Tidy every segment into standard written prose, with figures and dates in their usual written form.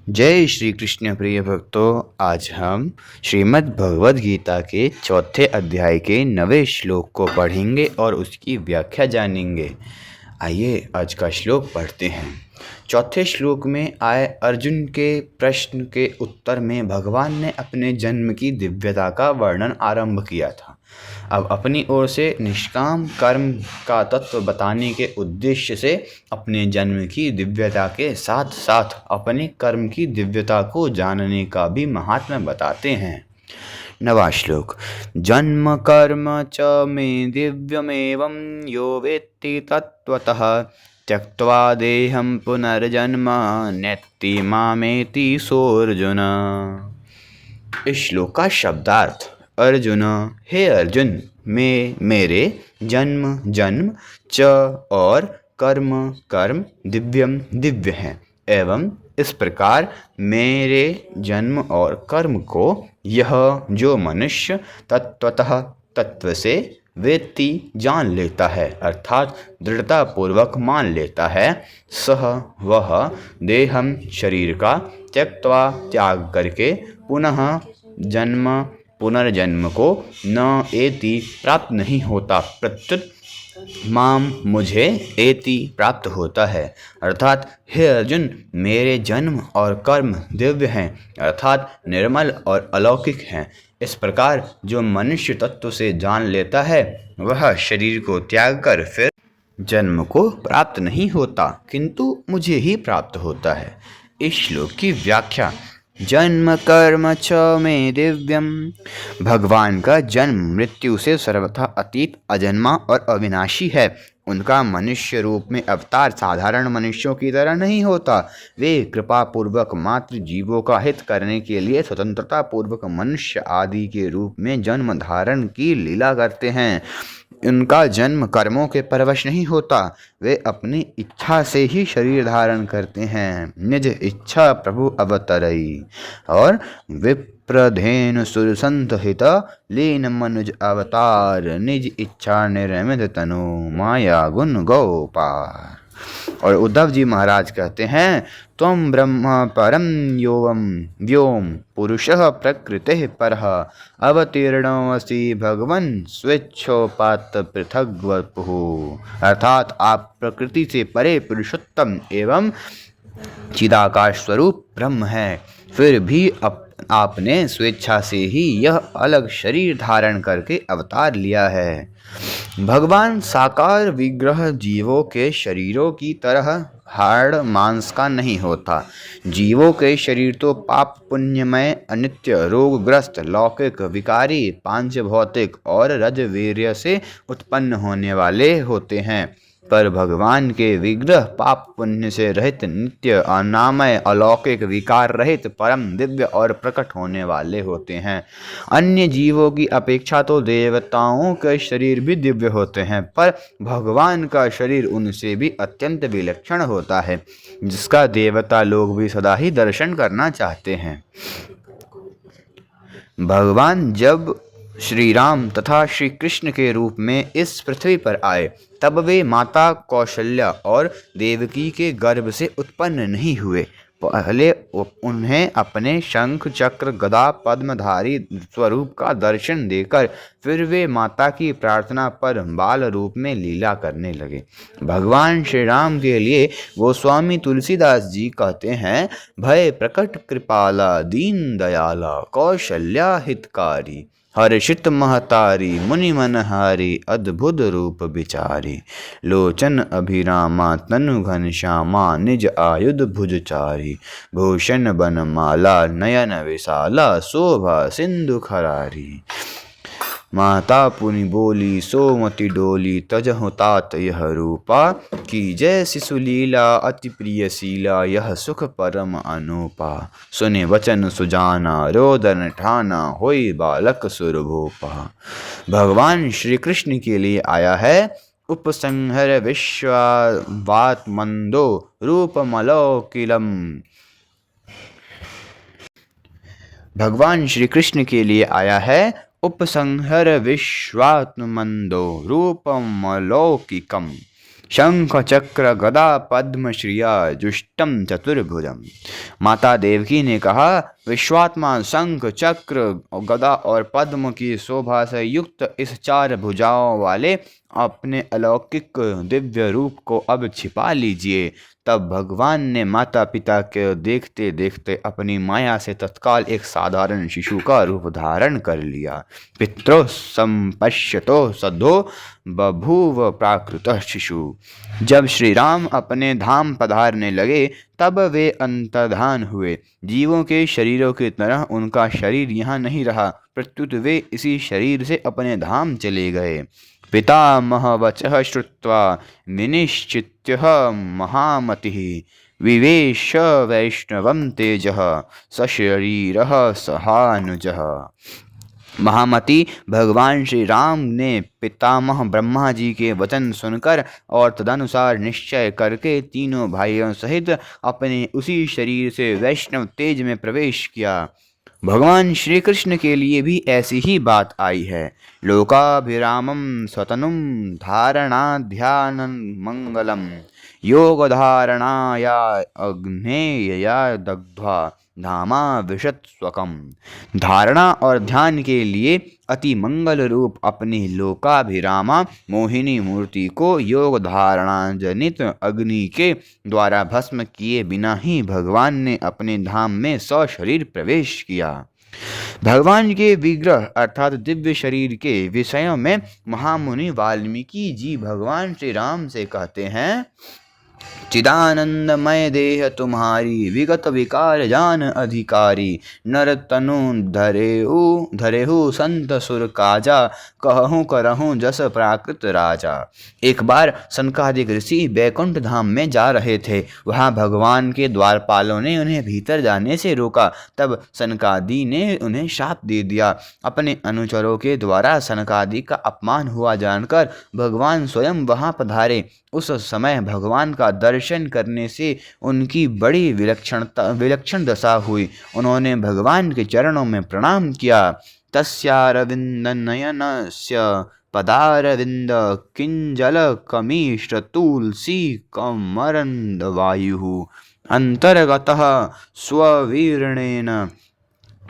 जय श्री कृष्ण प्रिय भक्तों। आज हम श्रीमद् भगवद गीता के चौथे अध्याय के 9वें श्लोक को पढ़ेंगे और उसकी व्याख्या जानेंगे। आइए आज का श्लोक पढ़ते हैं। चौथे श्लोक में आए अर्जुन के प्रश्न के उत्तर में भगवान ने अपने जन्म की दिव्यता का वर्णन आरंभ किया था। अब अपनी ओर से निष्काम कर्म का तत्व बताने के उद्देश्य से अपने जन्म की दिव्यता के साथ साथ अपने कर्म की दिव्यता को जानने का भी महात्म्य बताते हैं। 9वां श्लोक। जन्म कर्म च मे दिव्यमेवं यो वेत्ति तत्त्वतः त्यक्त्वा देहं पुनर्जन्म नेत्ति मामेति सोऽर्जुन। इस श्लोक का शब्दार्थ। अर्जुन, हे अर्जुन, मेरे जन्म च और कर्म दिव्यम दिव्य हैं एवं इस प्रकार मेरे जन्म और कर्म को यह जो मनुष्य तत्वतः तत्व से वेत्ति जान लेता है अर्थात दृढ़ता पूर्वक मान लेता है, सह वह देहम शरीर का त्यक्त्वा त्याग करके पुनर्जन्म को न एति प्राप्त नहीं होता, प्रत्युत माम मुझे एति प्राप्त होता है। अर्थात हे अर्जुन, मेरे जन्म और कर्म दिव्य हैं अर्थात निर्मल और अलौकिक हैं। इस प्रकार जो मनुष्य तत्व से जान लेता है वह शरीर को त्याग कर फिर जन्म को प्राप्त नहीं होता किंतु मुझे ही प्राप्त होता है। इस श्लोक की व्याख्या। जन्म कर्म च मे दिव्यम। भगवान का जन्म मृत्यु से सर्वथा अतीत, अजन्मा और अविनाशी है। उनका मनुष्य रूप में अवतार साधारण मनुष्यों की तरह नहीं होता। वे कृपा पूर्वक मात्र जीवों का हित करने के लिए स्वतंत्रता पूर्वक मनुष्य आदि के रूप में जन्म धारण की लीला करते हैं। उनका जन्म कर्मों के परवश नहीं होता। वे अपनी इच्छा से ही शरीर धारण करते हैं। निज इच्छा प्रभु अवतरई और विप्रधेनु सुरसंत हित लीन मनुज अवतार निज इच्छा निर्मित तनु माया गुण गोपार। और उद्धव जी महाराज कहते हैं, त्वं ब्रह्म परम योवम व्योम पुरुषः प्रकृतिः परः अवतीर्णोऽसि भगवन् स्वेच्छोपात पृथग्वपुः। अर्थात आप प्रकृति से परे पुरुषोत्तम एवं चिदाकाश स्वरूप ब्रह्म है, फिर भी आपने स्वेच्छा से ही यह अलग शरीर धारण करके अवतार लिया है। भगवान साकार विग्रह जीवों के शरीरों की तरह हाड़ मांस का नहीं होता। जीवों के शरीर तो पाप पुण्यमय, अनित्य, रोगग्रस्त, लौकिक, विकारी, पांच भौतिक और रजवीर्य से उत्पन्न होने वाले होते हैं, पर भगवान के विग्रह पाप पुण्य से रहित, नित्य, अनामय, अलौकिक, विकार रहित, परम दिव्य और प्रकट होने वाले होते हैं। अन्य जीवों की अपेक्षा तो देवताओं के शरीर भी दिव्य होते हैं, पर भगवान का शरीर उनसे भी अत्यंत विलक्षण होता है, जिसका देवता लोग भी सदा ही दर्शन करना चाहते हैं। भगवान जब श्री राम तथा श्री कृष्ण के रूप में इस पृथ्वी पर आए तब वे माता कौशल्या और देवकी के गर्भ से उत्पन्न नहीं हुए। पहले उन्हें अपने शंख चक्र गदा पद्मधारी स्वरूप का दर्शन देकर फिर वे माता की प्रार्थना पर बाल रूप में लीला करने लगे। भगवान श्री राम के लिए गोस्वामी तुलसीदास जी कहते हैं, भय प्रकट कृपाला दीन दयाला कौशल्या हितकारी हर्षित महतारी मुनि मनहारी अद्भुत रूप विचारी लोचन अभिरामा तनु घनश्यामा निज आयुध भुजचारी भूषण बनमाला नयन विशाला शोभा सिंधु खरारी माता पुनि बोली सोमति डोली तजहु तात यह रूपा की जय शिशुलीला अति प्रिय शीला यह सुख परम अनूपा सुने वचन सुजाना रोदन ठाना होई बालक सुरभूपा। भगवान श्री कृष्ण के लिए आया है उपसंहर विश्वात्मंदो रूपमलौकिलम। भगवान श्री कृष्ण के लिए आया है उपसंहर विश्वात्मंदो रूपमलौकिकम। शंख चक्र गदा पद्म श्रिया जुष्टम चतुर्भुजम। माता देवकी ने कहा, विश्वात्मा शंख चक्र गदा और पद्म की शोभा से युक्त इस 4 भुजाओं वाले अपने अलौकिक दिव्य रूप को अब छिपा लीजिए। तब भगवान ने माता पिता के देखते देखते अपनी माया से तत्काल एक साधारण शिशु का रूप धारण कर लिया। पित्रो संपश्यतो सद्धो बभूव प्राकृत शिशु। जब श्री राम अपने धाम पधारने लगे तब वे अंतर्धान हुए। जीवों के शरीरों की तरह उनका शरीर यहाँ नहीं रहा, प्रत्युत वे इसी शरीर से अपने धाम चले गए। पितामहवचः श्रुत्वा विनिश्चित्य महामतिः विवेश वैष्णवं तेजः सशरीरः सहानुजः। महामती भगवान श्री राम ने पितामह ब्रह्मा जी के वचन सुनकर और तदनुसार निश्चय करके तीनों भाइयों सहित अपने उसी शरीर से वैष्णव तेज में प्रवेश किया। भगवान श्री कृष्ण के लिए भी ऐसी ही बात आई है। लोकाभिरामं स्वतनुं धारणाध्यानं मंगलम योग धारणाया अग्नेयया दग्ध्वा धामा विशत्स्वकम। धारणा और ध्यान के लिए अति मंगल रूप अपनी लोकाभिरामा मोहिनी मूर्ति को योग धारणा जनित अग्नि के द्वारा भस्म किए बिना ही भगवान ने अपने धाम में सशरीर प्रवेश किया। भगवान के विग्रह अर्थात दिव्य शरीर के विषयों में महामुनि वाल्मीकि जी भगवान श्री राम से कहते हैं, चिदानंदमय देह तुम्हारी विगत विकार जान अधिकारी। नर तनु धरेहु संत सुर काजा कहूँ करहूँ जस प्राकृत राजा। एक बार सनकादिक ऋषि बैकुंठ धाम में जा रहे थे। वहाँ भगवान के द्वारपालों ने उन्हें भीतर जाने से रोका। तब सनकादि ने उन्हें शाप दे दिया। अपने अनुचरों के द्वारा सनकादि का अपमान हुआ जानकर भगवान स्वयं वहाँ पधारे। उस समय भगवान का दर्शन करने से उनकी बड़ी विलक्षण दशा हुई। उन्होंने भगवान के चरणों में प्रणाम किया। तस्यारविंदनयनस्य पदारविंद किंजल कमीष्ट तुलसी कमरंद वायु अंतर्गतः स्ववीर्णेन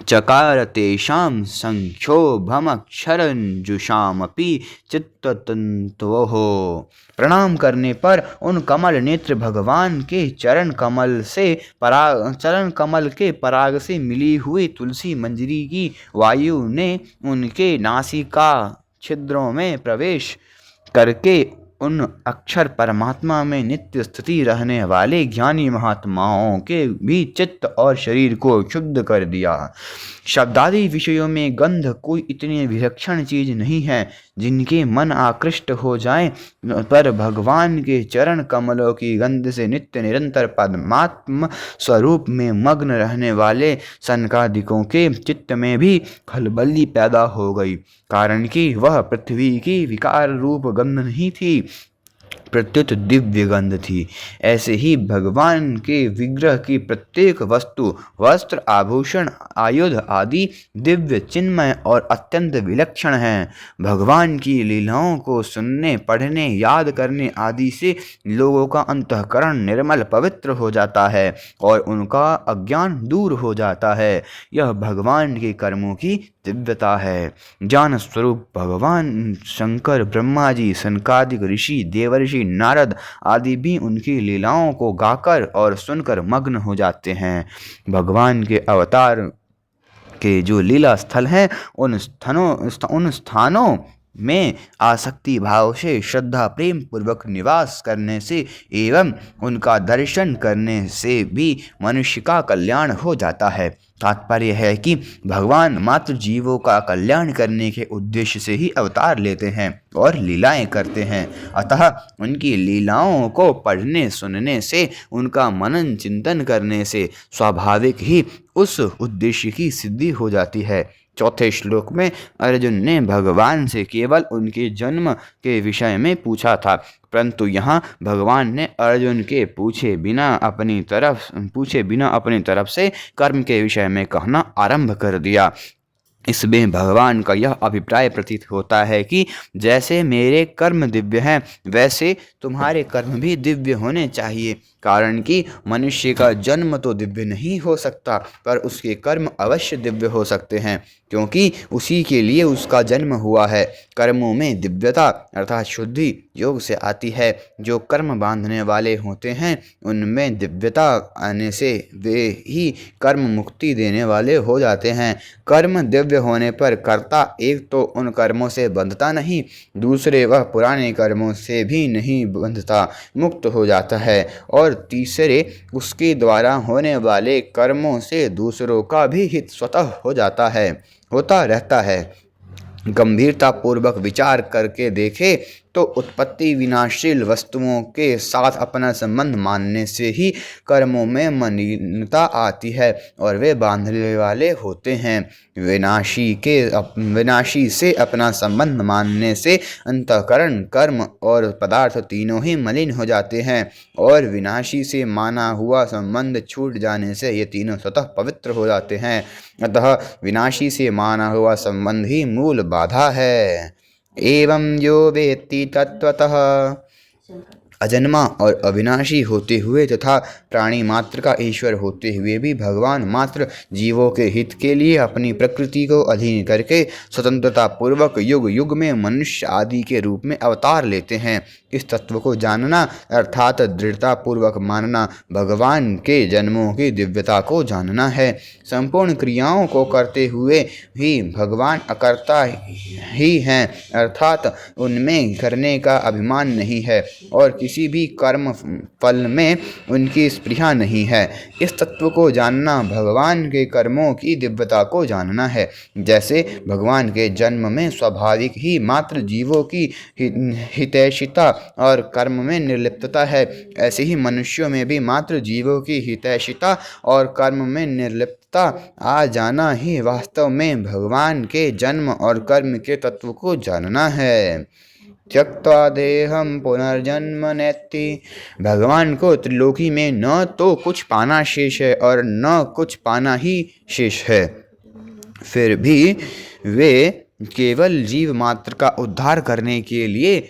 चकार तेषां संक्षोभमक्षरंजुषामपि चित्ततंतवोः। प्रणाम करने पर उन कमल नेत्र भगवान के चरण कमल के पराग से मिली हुई तुलसी मंजरी की वायु ने उनके नासिका छिद्रों में प्रवेश करके उन अक्षर परमात्मा में नित्य स्थिति रहने वाले ज्ञानी महात्माओं के भी चित्त और शरीर को शुद्ध कर दिया। शब्दादि विषयों में गंध कोई इतनी विलक्षण चीज नहीं है जिनके मन आकृष्ट हो जाए, पर भगवान के चरण कमलों की गंध से नित्य निरंतर परमात्म स्वरूप में मग्न रहने वाले सनकादिकों के चित्त में भी खलबली पैदा हो गई। कारण कि वह पृथ्वी की विकार रूप गंध नहीं थी, प्रत्युत दिव्य गंध थी। ऐसे ही भगवान के विग्रह की प्रत्येक वस्तु, वस्त्र, आभूषण, आयुध आदि दिव्य, चिन्मय और अत्यंत विलक्षण है। भगवान की लीलाओं को सुनने, पढ़ने, याद करने आदि से लोगों का अंतःकरण निर्मल पवित्र हो जाता है और उनका अज्ञान दूर हो जाता है। यह भगवान के कर्मों की दिव्यता है। ज्ञान स्वरूप भगवान शंकर, ब्रह्मा जी, सनकादिक ऋषि, देवर्षि, नारद आदि भी उनकी लीलाओं को गाकर और सुनकर मग्न हो जाते हैं। भगवान के अवतार के जो लीला स्थल हैं उन स्थानों में आसक्ति भाव से श्रद्धा प्रेम पूर्वक निवास करने से एवं उनका दर्शन करने से भी मनुष्य का कल्याण हो जाता है। तात्पर्य है कि भगवान मात्र जीवों का कल्याण करने के उद्देश्य से ही अवतार लेते हैं और लीलाएं करते हैं। अतः उनकी लीलाओं को पढ़ने सुनने से, उनका मनन चिंतन करने से स्वाभाविक ही उस उद्देश्य की सिद्धि हो जाती है। चौथे श्लोक में अर्जुन ने भगवान से केवल उनके जन्म के विषय में पूछा था, परंतु यहाँ भगवान ने अर्जुन के पूछे बिना अपनी तरफ से कर्म के विषय में कहना आरंभ कर दिया। इसमें भगवान का यह अभिप्राय प्रतीत होता है कि जैसे मेरे कर्म दिव्य हैं वैसे तुम्हारे कर्म भी दिव्य होने चाहिए। कारण कि मनुष्य का जन्म तो दिव्य नहीं हो सकता, पर उसके कर्म अवश्य दिव्य हो सकते हैं, क्योंकि उसी के लिए उसका जन्म हुआ है। कर्मों में दिव्यता अर्थात शुद्धि योग से आती है। जो कर्म बांधने वाले होते हैं उनमें दिव्यता आने से वे ही कर्म मुक्ति देने वाले हो जाते हैं। कर्म दिव्य होने पर कर्ता एक तो उन कर्मों से बंधता नहीं, दूसरे वह पुराने कर्मों से भी नहीं बंधता, मुक्त हो जाता है, और तीसरे उसके द्वारा होने वाले कर्मों से दूसरों का भी हित स्वतः होता रहता है। गंभीरतापूर्वक विचार करके देखे तो उत्पत्ति विनाशील वस्तुओं के साथ अपना संबंध मानने से ही कर्मों में मलिनता आती है और वे बांधने वाले होते हैं। विनाशी से अपना संबंध मानने से अंतःकरण, कर्म और पदार्थ तीनों ही मलिन हो जाते हैं, और विनाशी से माना हुआ संबंध छूट जाने से ये तीनों स्वतः पवित्र हो जाते हैं। अतः विनाशी से माना हुआ संबंध ही मूल बाधा है। एवं यो वेत्ति तत्वतः अजन्मा और अविनाशी होते हुए तथा प्राणी मात्र का ईश्वर होते हुए भी भगवान मात्र जीवों के हित के लिए अपनी प्रकृति को अधीन करके स्वतंत्रता पूर्वक युग युग में मनुष्य आदि के रूप में अवतार लेते हैं। इस तत्व को जानना अर्थात दृढ़ता पूर्वक मानना भगवान के जन्मों की दिव्यता को जानना है। संपूर्ण क्रियाओं को करते हुए ही भगवान अकर्ता ही हैं, अर्थात उनमें करने का अभिमान नहीं है और किसी भी कर्म फल में उनकी स्पृहा नहीं है। इस तत्व को जानना भगवान के कर्मों की दिव्यता को जानना है। जैसे भगवान के जन्म में स्वाभाविक ही मात्र जीवों की हितैषिता और कर्म में निर्लिप्तता है, ऐसे ही मनुष्यों में भी मात्र जीवों की हितैषिता और कर्म में निर्लिप्तता आ जाना ही वास्तव में भगवान के जन्म और कर्म के तत्व को जानना है। त्यक्त्वा देहं पुनर्जन्म नेति। भगवान को त्रिलोकी में न तो कुछ पाना शेष है और न कुछ पाना ही शेष है, फिर भी वे केवल जीव मात्र का उद्धार करने के लिए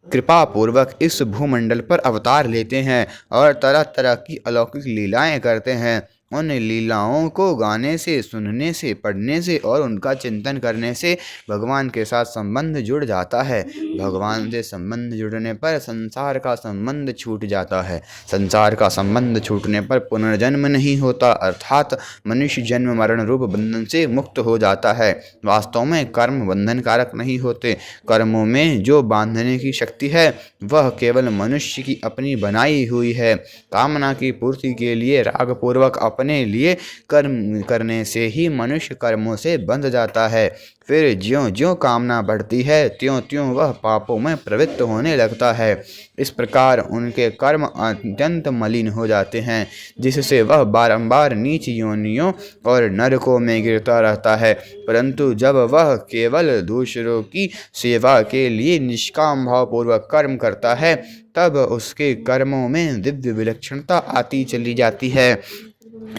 कृपा पूर्वक इस भूमंडल पर अवतार लेते हैं और तरह तरह की अलौकिक लीलाएं करते हैं। उन लीलाओं को गाने से, सुनने से, पढ़ने से और उनका चिंतन करने से भगवान के साथ संबंध जुड़ जाता है। भगवान से संबंध जुड़ने पर संसार का संबंध छूट जाता है। संसार का संबंध छूटने पर पुनर्जन्म नहीं होता, अर्थात मनुष्य जन्म मरण रूप बंधन से मुक्त हो जाता है। वास्तव में कर्म बंधन कारक नहीं होते। कर्मों में जो बांधने की शक्ति है वह केवल मनुष्य की अपनी बनाई हुई है। कामना की पूर्ति के लिए रागपूर्वक अपने लिए कर्म करने से ही मनुष्य कर्मों से बंध जाता है। फिर ज्यों ज्यों कामना बढ़ती है त्यों त्यों वह पापों में प्रवृत्त होने लगता है। इस प्रकार उनके कर्म अत्यंत मलिन हो जाते हैं, जिससे वह बारंबार नीच योनियों और नरकों में गिरता रहता है। परंतु जब वह केवल दूसरों की सेवा के लिए निष्काम भावपूर्वक कर्म करता है तब उसके कर्मों में दिव्य विलक्षणता आती चली जाती है।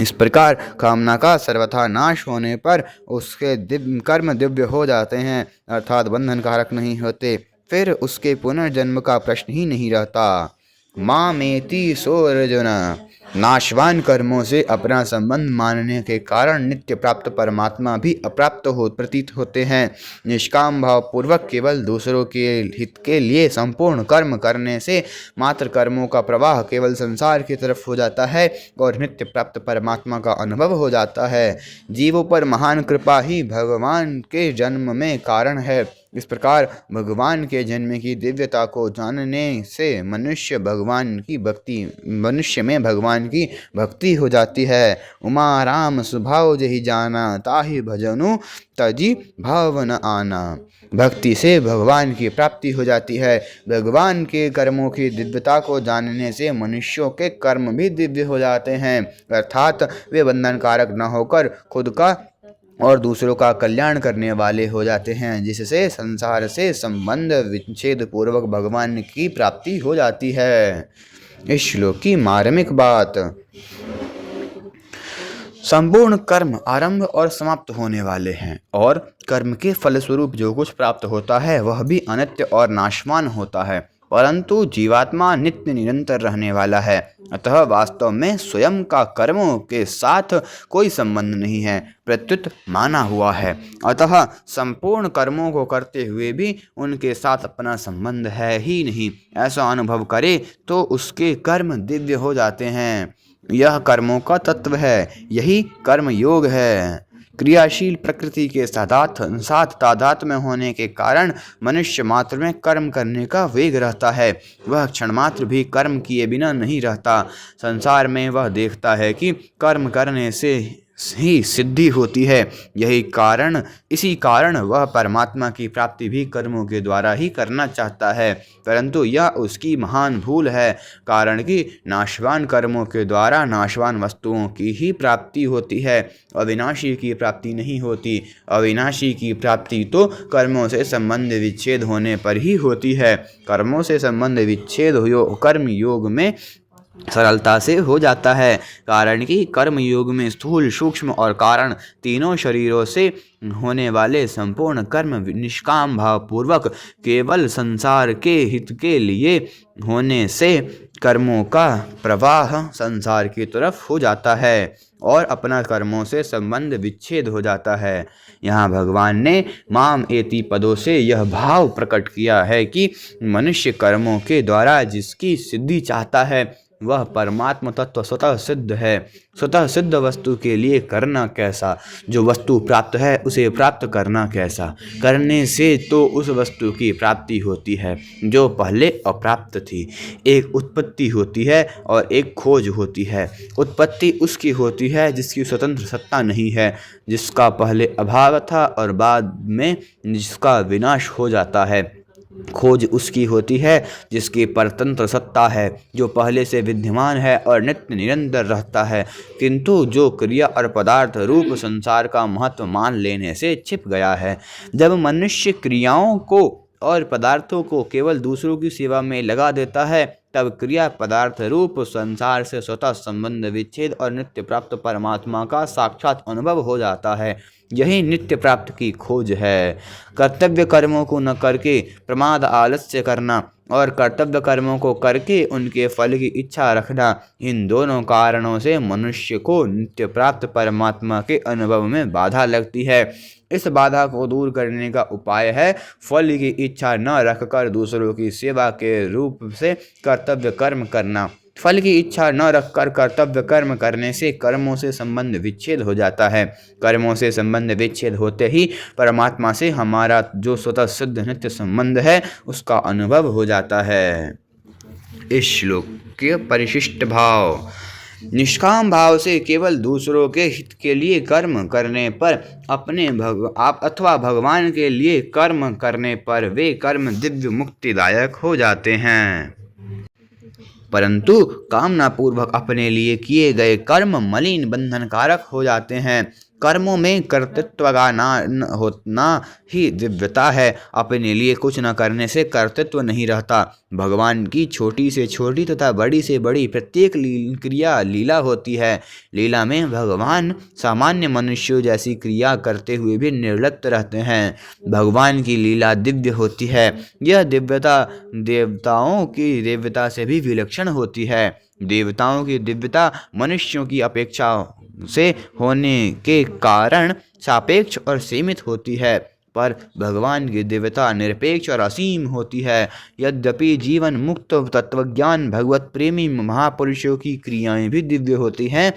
इस प्रकार कामना का सर्वथा नाश होने पर उसके कर्म दिव्य हो जाते हैं, अर्थात बंधन कारक नहीं होते। फिर उसके पुनर्जन्म का प्रश्न ही नहीं रहता। मामेति सो अर्जुन। नाशवान कर्मों से अपना संबंध मानने के कारण नित्य प्राप्त परमात्मा भी अप्राप्त प्रतीत होते हैं। निष्काम भाव पूर्वक केवल दूसरों के हित के लिए संपूर्ण कर्म करने से मात्र कर्मों का प्रवाह केवल संसार की तरफ हो जाता है और नित्य प्राप्त परमात्मा का अनुभव हो जाता है। जीवों पर महान कृपा ही भगवान के जन्म में कारण है। इस प्रकार भगवान के जन्म की दिव्यता को जानने से मनुष्य में भगवान की भक्ति हो जाती है। उमा राम स्वभाव जहि जाना, ताहि भजनु तजी भाव न आना। भक्ति से भगवान की प्राप्ति हो जाती है। भगवान के कर्मों की दिव्यता को जानने से मनुष्यों के कर्म भी दिव्य हो जाते हैं, अर्थात वे बंधन कारक न होकर खुद का और दूसरों का कल्याण करने वाले हो जाते हैं, जिससे संसार से संबंध विच्छेद पूर्वक भगवान की प्राप्ति हो जाती है। इस श्लोक की मार्मिक बात। संपूर्ण कर्म आरंभ और समाप्त होने वाले हैं और कर्म के फलस्वरूप जो कुछ प्राप्त होता है वह भी अनित्य और नाशवान होता है, परंतु जीवात्मा नित्य निरंतर रहने वाला है। अतः वास्तव में स्वयं का कर्मों के साथ कोई संबंध नहीं है, प्रत्युत माना हुआ है। अतः संपूर्ण कर्मों को करते हुए भी उनके साथ अपना संबंध है ही नहीं, ऐसा अनुभव करे तो उसके कर्म दिव्य हो जाते हैं। यह कर्मों का तत्व है, यही कर्म योग है। क्रियाशील प्रकृति के साथ तादात्म्य होने के कारण मनुष्य मात्र में कर्म करने का वेग रहता है। वह क्षण मात्र भी कर्म किए बिना नहीं रहता। संसार में वह देखता है कि कर्म करने से ही सिद्धि होती है। इसी कारण वह परमात्मा की प्राप्ति भी कर्मों के द्वारा ही करना चाहता है, परंतु यह उसकी महान भूल है, कारण कि नाशवान कर्मों के द्वारा नाशवान वस्तुओं की ही प्राप्ति होती है, अविनाशी की प्राप्ति नहीं होती। अविनाशी की प्राप्ति तो कर्मों से संबंध विच्छेद होने पर ही होती है। कर्मों से संबंध विच्छेद कर्म योग में सरलता से हो जाता है, कारण कि कर्म योग में स्थूल, सूक्ष्म और कारण तीनों शरीरों से होने वाले संपूर्ण कर्म निष्काम भाव पूर्वक केवल संसार के हित के लिए होने से कर्मों का प्रवाह संसार की तरफ हो जाता है और अपना कर्मों से संबंध विच्छेद हो जाता है। यहाँ भगवान ने माम एति पदों से यह भाव प्रकट किया है कि मनुष्य कर्मों के द्वारा जिसकी सिद्धि चाहता है वह परमात्म तत्व स्वतः सिद्ध है। स्वतः सिद्ध वस्तु के लिए करना कैसा, जो वस्तु प्राप्त है उसे प्राप्त करना कैसा। करने से तो उस वस्तु की प्राप्ति होती है जो पहले अप्राप्त थी। एक उत्पत्ति होती है और एक खोज होती है। उत्पत्ति उसकी होती है जिसकी स्वतंत्र सत्ता नहीं है, जिसका पहले अभाव था और बाद में जिसका विनाश हो जाता है। खोज उसकी होती है जिसकी परतंत्र सत्ता है, जो पहले से विद्यमान है और नित्य निरंतर रहता है, किंतु जो क्रिया और पदार्थ रूप संसार का महत्व मान लेने से छिप गया है। जब मनुष्य क्रियाओं को और पदार्थों को केवल दूसरों की सेवा में लगा देता है, तब क्रिया पदार्थ रूप संसार से स्वतः संबंध विच्छेद और नित्य प्राप्त परमात्मा का साक्षात अनुभव हो जाता है। यही नित्य प्राप्त की खोज है। कर्तव्य कर्मों को न करके प्रमाद आलस्य करना और कर्तव्य कर्मों को करके उनके फल की इच्छा रखना, इन दोनों कारणों से मनुष्य को नित्य प्राप्त परमात्मा के अनुभव में बाधा लगती है। इस बाधा को दूर करने का उपाय है फल की इच्छा न रखकर दूसरों की सेवा के रूप से कर्तव्य कर्म करना। फल की इच्छा न रखकर कर्तव्य कर्म करने से कर्मों से संबंध विच्छेद हो जाता है। कर्मों से संबंध विच्छेद होते ही परमात्मा से हमारा जो स्वतः सिद्ध नित्य संबंध है उसका अनुभव हो जाता है। इस श्लोक के परिशिष्ट भाव। निष्काम भाव से केवल दूसरों के हित के लिए कर्म करने पर अथवा भगवान के लिए कर्म करने पर वे कर्म दिव्य मुक्तिदायक हो जाते हैं, परंतु कामना पूर्वक अपने लिए किए गए कर्म मलिन बंधनकारक हो जाते हैं। कर्मों में कर्तृत्व का होना ही दिव्यता है। अपने लिए कुछ न करने से कर्तृत्व नहीं रहता। भगवान की छोटी से छोटी तथा बड़ी से बड़ी प्रत्येक क्रिया लीला होती है। लीला में भगवान सामान्य मनुष्यों जैसी क्रिया करते हुए भी निर्लिप्त रहते हैं। भगवान की लीला दिव्य होती है। यह दिव्यता देवताओं की दिव्यता से भी विलक्षण होती है। देवताओं की दिव्यता मनुष्यों की अपेक्षा से होने के कारण सापेक्ष और सीमित होती है, पर भगवान की दिव्यता निरपेक्ष और असीम होती है। यद्यपि जीवन मुक्त तत्वज्ञान भगवत प्रेमी महापुरुषों की क्रियाएं भी दिव्य होती हैं,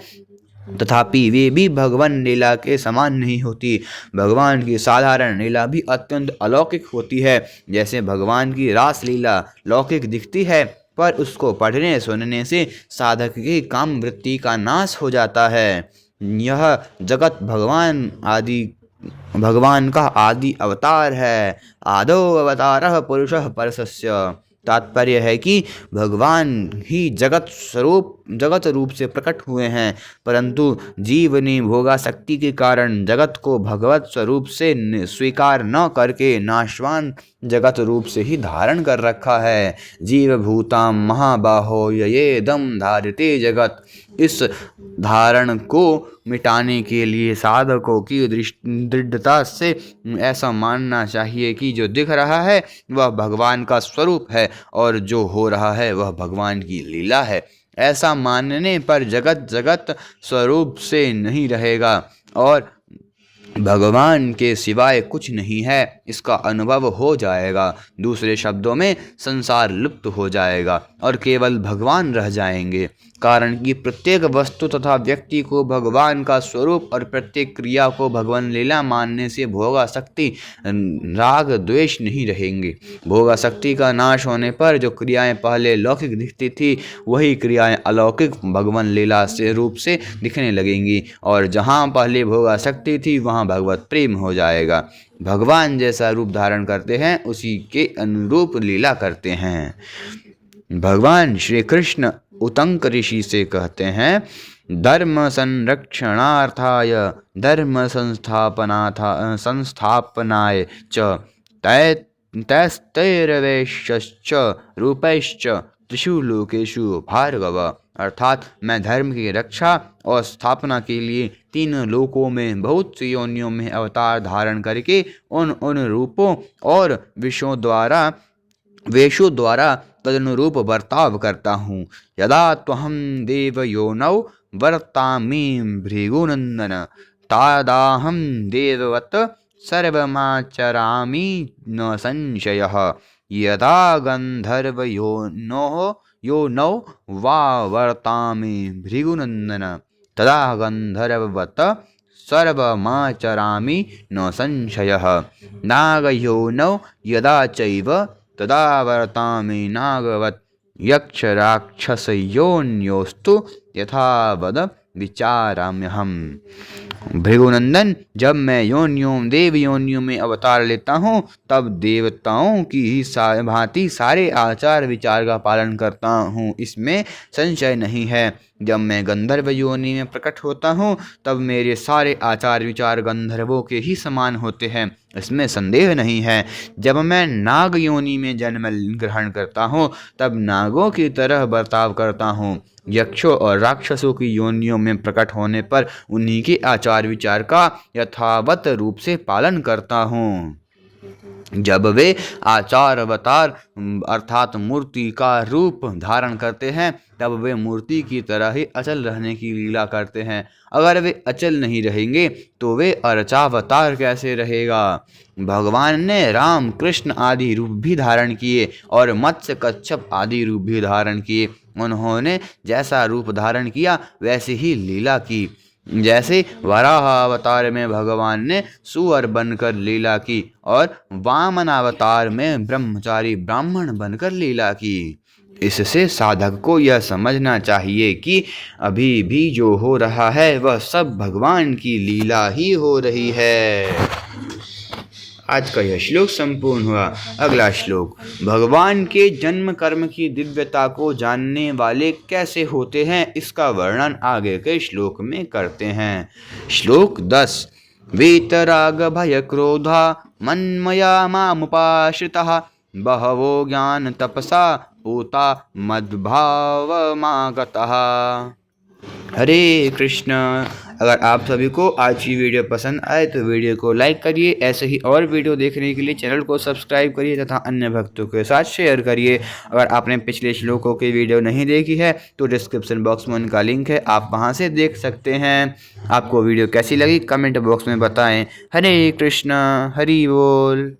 तथापि वे भी भगवान लीला के समान नहीं होती। भगवान की साधारण लीला भी अत्यंत अलौकिक होती है। जैसे भगवान की रास लीला लौकिक दिखती है, पर उसको पढ़ने सुनने से साधक की काम वृत्ति का नाश हो जाता है। यह जगत भगवान का आदि अवतार है। आदो अवतारः पुरुषः परसस्य। तात्पर्य है कि भगवान ही जगत रूप से प्रकट हुए हैं, परंतु जीव ने भोगासक्ति के कारण जगत को भगवत स्वरूप से स्वीकार न करके नाशवान जगत रूप से ही धारण कर रखा है। जीव भूताम महाबाहो येदम धारते जगत। इस धारण को मिटाने के लिए साधकों की दृढ़ता से ऐसा मानना चाहिए कि जो दिख रहा है वह भगवान का स्वरूप है और जो हो रहा है वह भगवान की लीला है। ऐसा मानने पर जगत जगत स्वरूप से नहीं रहेगा और भगवान के सिवाय कुछ नहीं है, इसका अनुभव हो जाएगा। दूसरे शब्दों में संसार लुप्त हो जाएगा और केवल भगवान रह जाएंगे। कारण कि प्रत्येक वस्तु तथा व्यक्ति को भगवान का स्वरूप और प्रत्येक क्रिया को भगवान लीला मानने से भोगासक्ति राग द्वेष नहीं रहेंगे। भोगासक्ति का नाश होने पर जो क्रियाएं पहले लौकिक दिखती थी वही क्रियाएं अलौकिक भगवान लीला से रूप से दिखने लगेंगी और जहाँ पहले भोगासक्ति थी वहाँ भगवत प्रेम हो जाएगा। भगवान जैसा रूप धारण करते हैं उसी के अनुरूप लीला करते हैं। भगवान श्री कृष्ण उतंक ऋषि से कहते हैं, धर्म संरक्षणार्थाय धर्म संस्थापनाय च तैस्तैरवैश्च रूपैश्च त्रिषु लोकेषु भार्गव। अर्थात मैं धर्म की रक्षा और स्थापना के लिए 3 लोकों में बहुत सी योनियों में अवतार धारण करके उन रूपों और वेशों द्वारा तदनुरूप बर्ताव करता हूँ। यदा त्वहं देवयोनौ वर्तामि भृगुनंदन तादाहं देववत् सर्वमाचरामि न संशयः। यदा गंधर्वयोनौ वा वर्तामि भृगुनंदन तदा गंधर्ववत् सर्वमाचरामि न संशयः। नागयोनौ यदा चैव तदा वर्तामि नागवत् यक्षराक्षसयोन्योस्तु यथावद विचाराम्यहम्। भृगुनंदन, जब मैं योनियों देव योनियों में अवतार लेता हूँ तब देवताओं की ही भांति सारे आचार विचार का पालन करता हूँ, इसमें संशय नहीं है। जब मैं गंधर्व योनि में प्रकट होता हूँ तब मेरे सारे आचार विचार गंधर्वों के ही समान होते हैं, इसमें संदेह नहीं है। जब मैं नाग योनि में जन्म ग्रहण करता हूँ तब नागों की तरह बर्ताव करता हूँ। यक्षों और राक्षसों की योनियों में प्रकट होने पर उन्हीं के आचार विचार का यथावत रूप से पालन करता हूँ। जब वे आचार अवतार अर्थात मूर्ति का रूप धारण करते हैं तब वे मूर्ति की तरह ही अचल रहने की लीला करते हैं। अगर वे अचल नहीं रहेंगे तो वे अर्चावतार कैसे रहेगा। भगवान ने राम कृष्ण आदि रूप भी धारण किए और मत्स्य कच्छप आदि रूप भी धारण किए। उन्होंने जैसा रूप धारण किया वैसे ही लीला की। जैसे वराह अवतार में भगवान ने सुअर बनकर लीला की और वामन अवतार में ब्रह्मचारी ब्राह्मण बनकर लीला की। इससे साधक को यह समझना चाहिए कि अभी भी जो हो रहा है वह सब भगवान की लीला ही हो रही है। आज का यह श्लोक संपूर्ण हुआ। अगला श्लोक, भगवान के जन्म कर्म की दिव्यता को जानने वाले कैसे होते हैं, इसका वर्णन आगे के श्लोक में करते हैं। श्लोक 10, वीतराग भय क्रोधा मन्मया मामुपाश्रितः बहवो ज्ञान तपसा पूता मद्भावमागतः। हरे कृष्ण। अगर आप सभी को आज की वीडियो पसंद आए तो वीडियो को लाइक करिए। ऐसे ही और वीडियो देखने के लिए चैनल को सब्सक्राइब करिए तथा अन्य भक्तों के साथ शेयर करिए। अगर आपने पिछले श्लोकों की वीडियो नहीं देखी है तो डिस्क्रिप्शन बॉक्स में उनका लिंक है, आप वहां से देख सकते हैं। आपको वीडियो कैसी लगी कमेंट बॉक्स में बताएं। हरे कृष्ण। हरि बोल।